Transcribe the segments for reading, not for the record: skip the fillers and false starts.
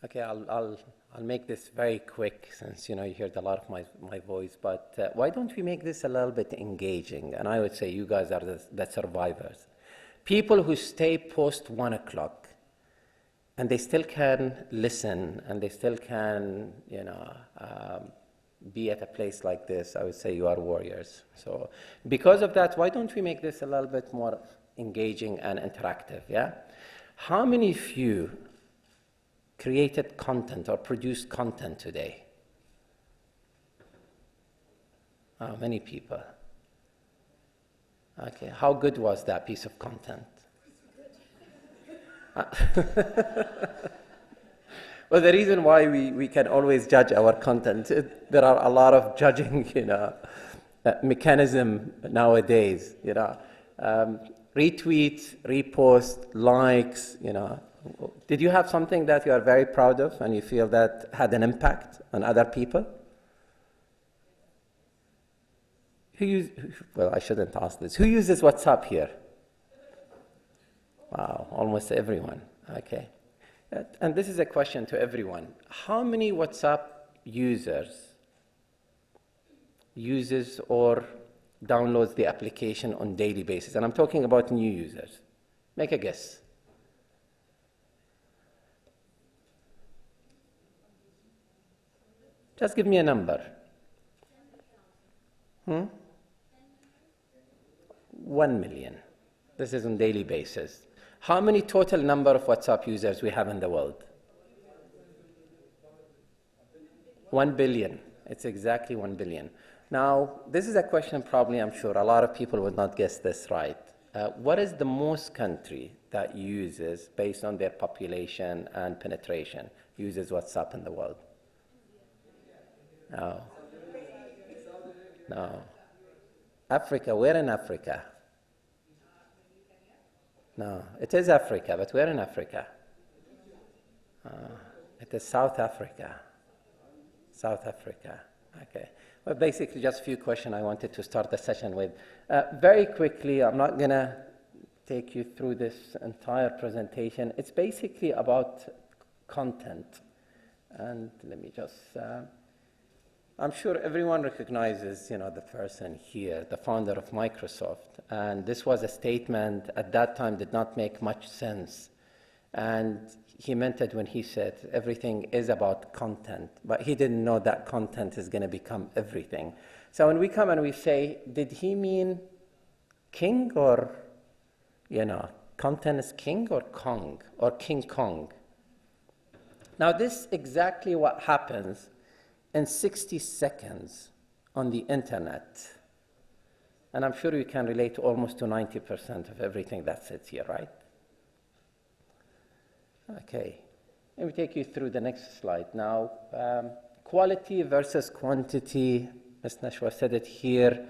Okay, I'll make this very quick since you heard a lot of my voice. But why don't we make this a little bit engaging? And I would say you guys are the survivors, people who stay post 1 o'clock, and they still can listen, and they still can be at a place like this. I would say you are warriors. So because of that, why don't we make this a little bit more engaging and interactive? Yeah. How many of you created content or produced content today? How many people? Okay, how good was that piece of content? Well, the reason why we can always judge our content, there are a lot of judging, mechanism nowadays, retweets, reposts, likes, Did you have something that you are very proud of and you feel that had an impact on other people? Well, I shouldn't ask this. Who uses WhatsApp here? Wow, almost everyone. Okay. And this is a question to everyone. How many WhatsApp users uses or downloads the application on daily basis? And I'm talking about new users. Make a guess. Just give me a number. 1 million. This is on daily basis. How many total number of WhatsApp users we have in the world? 1 billion. It's exactly 1 billion. Now, this is a question probably I'm sure a lot of people would not guess this right. What is the most country that uses, based on their population and penetration, uses WhatsApp in the world? No. No. Africa, where in Africa? No, it is Africa, but where in Africa? It is South Africa. South Africa, okay. Well, basically just a few questions I wanted to start the session with. Very quickly, I'm not gonna take you through this entire presentation. It's basically about content. And let me just, I'm sure everyone recognizes, the person here, the founder of Microsoft. And this was a statement at that time did not make much sense. And he meant it when he said everything is about content, but he didn't know that content is going to become everything. So when we come and we say, did he mean king or, content is king or Kong or King Kong? Now this exactly what happens in 60 seconds on the internet. And I'm sure you can relate almost to 90% of everything that sits here, right? Okay, let me take you through the next slide. Now, quality versus quantity, Ms. Nashwa said it here,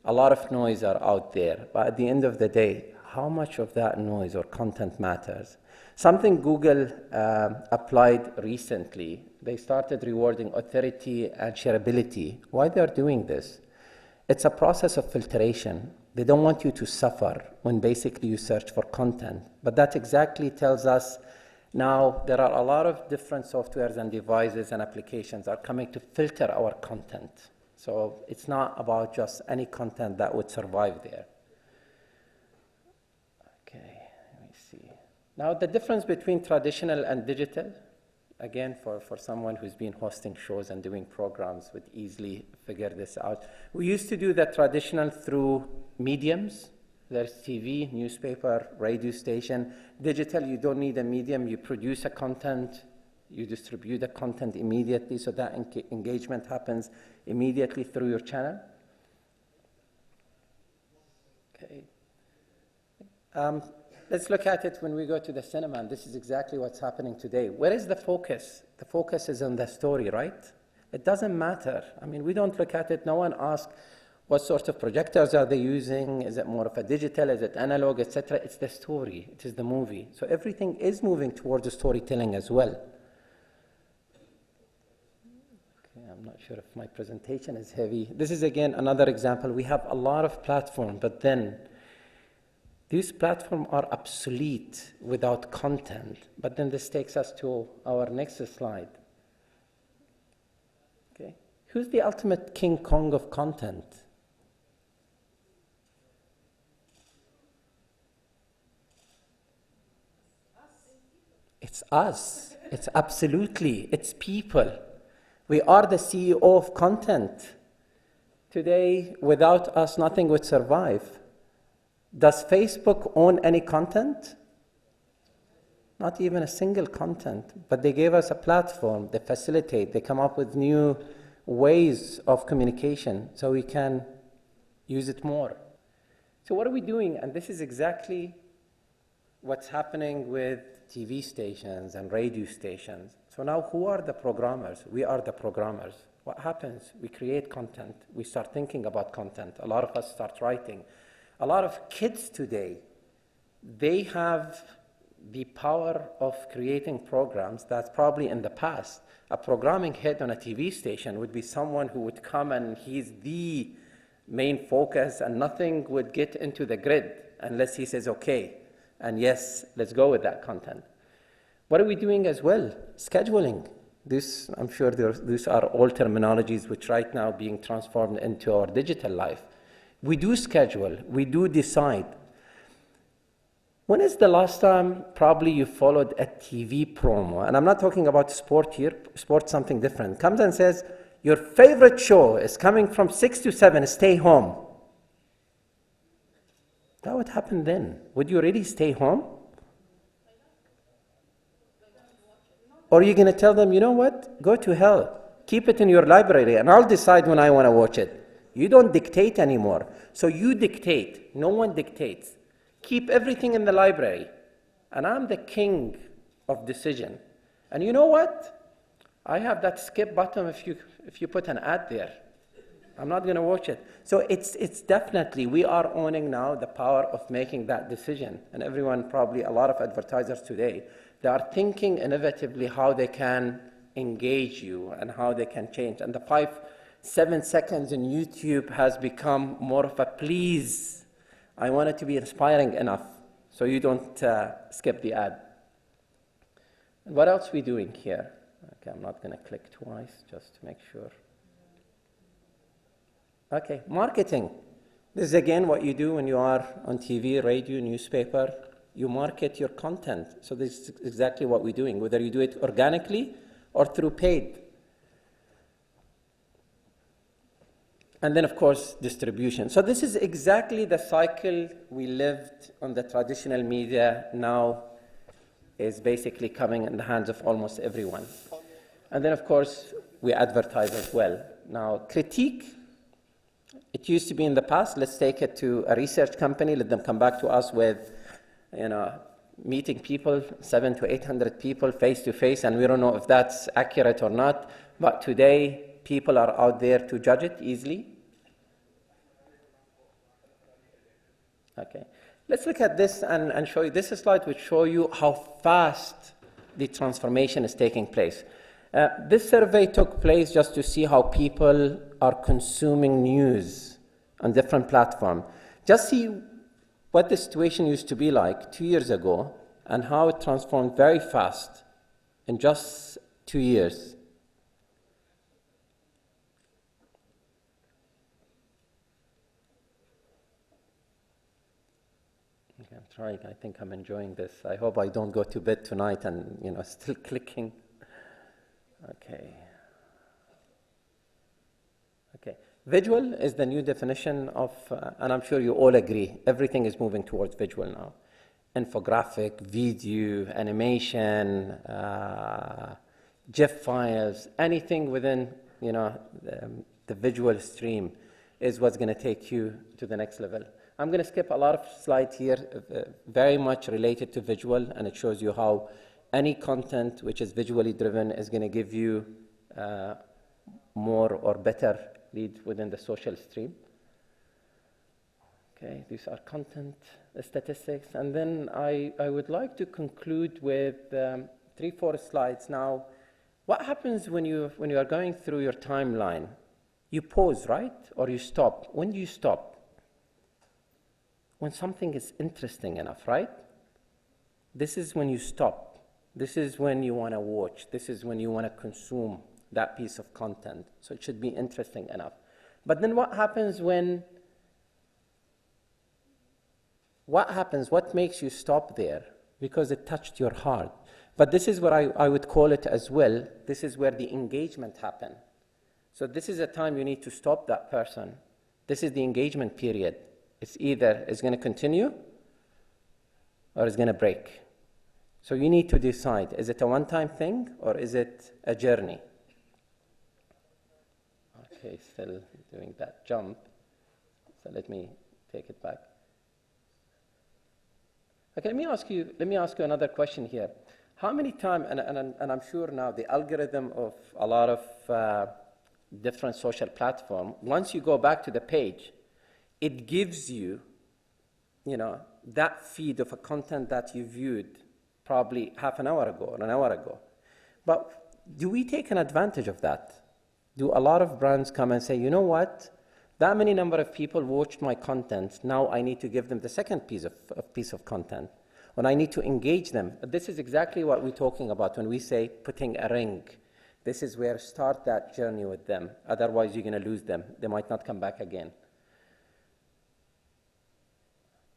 a lot of noise are out there, but at the end of the day, how much of that noise or content matters? Something Google applied recently, they started rewarding authority and shareability. Why they are doing this? It's a process of filtration. They don't want you to suffer when basically you search for content. But that exactly tells us now there are a lot of different softwares and devices and applications are coming to filter our content. So it's not about just any content that would survive there. Okay, let me see. Now the difference between traditional and digital, again, for someone who's been hosting shows and doing programs would easily figure this out. We used to do the traditional through mediums. There's TV, newspaper, radio station. Digital, you don't need a medium. You produce a content, you distribute the content immediately, so that engagement happens immediately through your channel. Okay. Let's look at it when we go to the cinema, and this is exactly what's happening today. Where is the focus? The focus is on the story, right? It doesn't matter. I mean, we don't look at it. No one asks what sort of projectors are they using. Is it more of a digital? Is it analog, etc.? It's the story. It is the movie. So everything is moving towards the storytelling as well. Okay, I'm not sure if my presentation is heavy. This is, again, another example. We have a lot of platforms, but then These platforms are obsolete without content. But then this takes us to our next slide. Okay. Who's the ultimate King Kong of content? It's us. It's absolutely, it's people. We are the CEO of content. Today, without us, nothing would survive. Does Facebook own any content? Not even a single content, but they gave us a platform, they facilitate, they come up with new ways of communication so we can use it more. So what are we doing? And this is exactly what's happening with TV stations and radio stations. So now who are the programmers? We are the programmers. What happens? We create content. We start thinking about content. A lot of us start writing. A lot of kids today, they have the power of creating programs that probably in the past, a programming head on a TV station would be someone who would come and he's the main focus and nothing would get into the grid unless he says, okay, and yes, let's go with that content. What are we doing as well? Scheduling. This, I'm sure these are all terminologies which right now being transformed into our digital life. We do schedule, we do decide. When is the last time probably you followed a TV promo? And I'm not talking about sport here, sport's something different. Comes and says, your favorite show is coming from 6 to 7, stay home. That would happen then. Would you really stay home? Or are you going to tell them, you know what, go to hell, keep it in your library and I'll decide when I want to watch it. You don't dictate anymore. So you dictate. No one dictates. Keep everything in the library. And I'm the king of decision. And you know what? I have that skip button if you put an ad there. I'm not going to watch it. So it's definitely, we are owning now the power of making that decision. And everyone, probably a lot of advertisers today, they are thinking innovatively how they can engage you and how they can change. And the 7 seconds in YouTube has become more of a please. I want it to be inspiring enough so you don't skip the ad. And what else are we doing here? Okay, I'm not going to click twice just to make sure. Okay, marketing. This is again what you do when you are on TV, radio, newspaper. You market your content. So this is exactly what we're doing, whether you do it organically or through paid. And then, of course, distribution. So this is exactly the cycle we lived on the traditional media. Now is basically coming in the hands of almost everyone. And then, of course, we advertise as well. Now, critique, it used to be in the past, let's take it to a research company, let them come back to us with, meeting people, 700 to 800 people face to face, and we don't know if that's accurate or not. But today, people are out there to judge it easily. Okay, let's look at this and show you. This slide will show you how fast the transformation is taking place. This survey took place just to see how people are consuming news on different platforms. Just see what the situation used to be like 2 years ago and how it transformed very fast in just 2 years. Okay, I'm trying. I think I'm enjoying this. I hope I don't go to bed tonight and, still clicking. Okay. Okay. Visual is the new definition of, and I'm sure you all agree, everything is moving towards visual now. Infographic, video, animation, GIF files, anything within, the visual stream is what's going to take you to the next level. I'm going to skip a lot of slides here, very much related to visual, and it shows you how any content which is visually driven is going to give you more or better leads within the social stream. Okay, these are content statistics. And then I would like to conclude with 3-4 slides. Now, what happens when you are going through your timeline? You pause, right? Or you stop. When do you stop? when something is interesting enough, right? This is when you stop. This is when you want to watch. This is when you want to consume that piece of content. So it should be interesting enough. But then what happens when, what makes you stop there? Because it touched your heart. But this is what I would call it as well. This is where the engagement happens. So this is a time you need to stop that person. This is the engagement period. It's either it's going to continue or it's going to break. So you need to decide, is it a one-time thing or is it a journey? Okay, still doing that jump. So let me take it back. Okay, let me ask you another question here. How many times, and I'm sure now the algorithm of a lot of different social platforms, once you go back to the page, it gives you, that feed of a content that you viewed probably half an hour ago or an hour ago. But do we take an advantage of that? Do a lot of brands come and say, you know what? That many number of people watched my content. Now I need to give them the second piece of content. When I need to engage them. This is exactly what we're talking about when we say putting a ring. This is where start that journey with them. Otherwise, you're going to lose them. They might not come back again.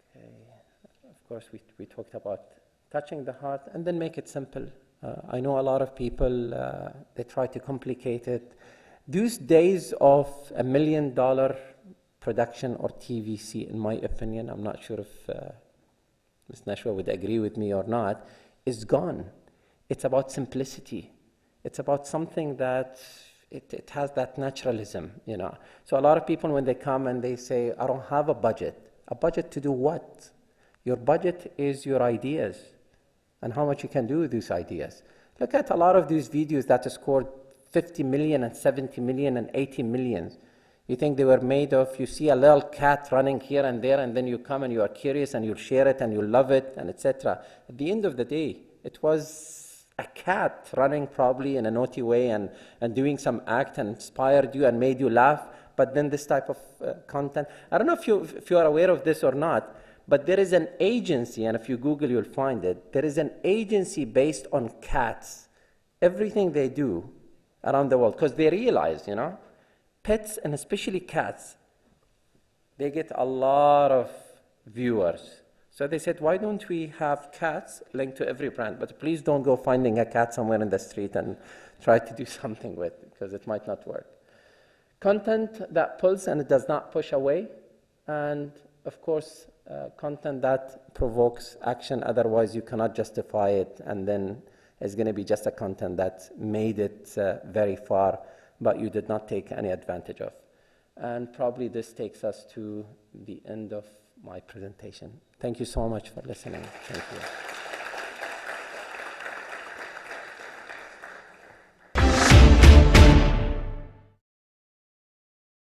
Okay. Of course, we talked about touching the heart and then make it simple. I know a lot of people, they try to complicate it. These days of $1 million production or TVC, in my opinion, I'm not sure if Ms. Nashwa would agree with me or not, is gone. It's about simplicity. It's about something that it has that naturalism, So a lot of people, when they come and they say, I don't have a budget to do what? Your budget is your ideas and how much you can do with these ideas. Look at a lot of these videos that scored 50 million and 70 million and 80 million. You think they were made of, you see a little cat running here and there, and then you come and you are curious and you'll share it and you'll love it, and etc. At the end of the day, it was a cat running probably in a naughty way and doing some act and inspired you and made you laugh. But then this type of content, I don't know if you are aware of this or not, but there is an agency, and if you Google, you'll find it. There is an agency based on cats. Everything they do around the world, because they realize, pets and especially cats, they get a lot of viewers. So they said, why don't we have cats linked to every brand? But please don't go finding a cat somewhere in the street and try to do something with it, because it might not work. Content that pulls and it does not push away. And of course, content that provokes action. Otherwise, you cannot justify it. And then it's going to be just a content that made it very far, but you did not take any advantage of. And probably this takes us to the end of my presentation. Thank you so much for listening. Thank you.